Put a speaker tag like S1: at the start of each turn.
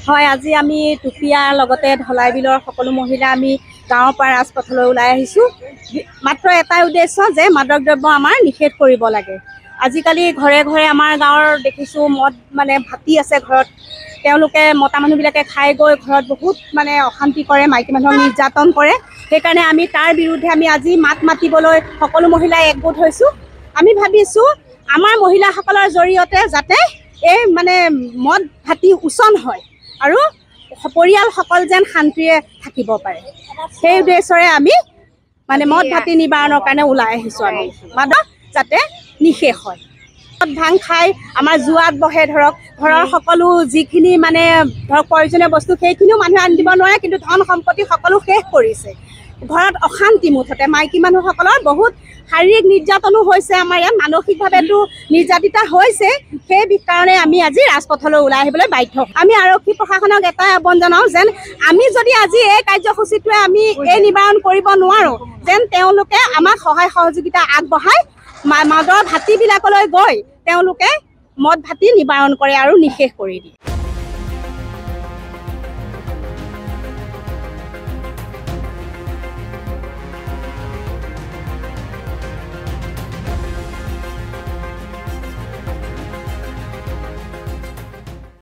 S1: হয়, আজি আমি টুপিয়াৰ লগতে ঢলাই বিলৰ সকলো মহিলা আমি গাঁৱৰ পৰা ৰাজপথলৈ ওলাই আহিছোঁ। মাত্ৰ এটাই উদ্দেশ্য যে মাদক দ্ৰব্য আমাৰ নিষেধ কৰিব লাগে। আজিকালি ঘৰে ঘৰে আমাৰ গাঁৱৰ দেখিছোঁ মদ ভাতি আছে ঘৰত। তেওঁলোকে মতা মানুহবিলাকে খাই গৈ ঘৰত বহুত অশান্তি কৰে, মাইকী মানুহক নিৰ্যাতন কৰে। সেইকাৰণে আমি তাৰ বিৰুদ্ধে আমি আজি মাত মাতিবলৈ সকলো মহিলাই একগোট হৈছোঁ। আমি ভাবিছোঁ আমাৰ মহিলাসকলৰ জৰিয়তে যাতে এই মদ ভাতি উচন হয় আৰু পৰিয়ালসকল যেন শান্তিৰে থাকিব পাৰে, সেই উদ্দেশ্যৰে আমি মদ ভাতি নিবাৰণৰ কাৰণে ওলাই আহিছোঁ। আমি মাদক যাতে নিষেধ হয়। মদ ভাং খাই আমাৰ জুৱাত বহে, ধৰক ঘৰৰ সকলো যিখিনি ধৰক প্ৰয়োজনীয় বস্তু সেইখিনিও মানুহে আনি দিব নোৱাৰে, কিন্তু ধন সম্পত্তি সকলো শেষ কৰিছে। ঘৰত অশান্তি, মুঠতে মাইকী মানুহসকলৰ বহুত শাৰীৰিক নিৰ্যাতনো হৈছে। আমাৰ ইয়াত মানসিকভাৱেতো নিৰ্যাতিতা হৈছে। সেই কাৰণে আমি আজি ৰাজপথলৈ ওলাই আহিবলৈ বাধ্য। আমি আৰক্ষী প্ৰশাসনক এটাই আহ্বান জনাওঁ যেন আমি যদি আজি এই কাৰ্যসূচীটোৱে আমি এই নিবাৰণ কৰিব নোৱাৰোঁ, যেন তেওঁলোকে আমাক সহায় সহযোগিতা আগবঢ়াই মদৰ ভাতিবিলাকলৈ গৈ তেওঁলোকে মদ ভাতি নিবাৰণ কৰে আৰু নিষেধ কৰি দিয়ে।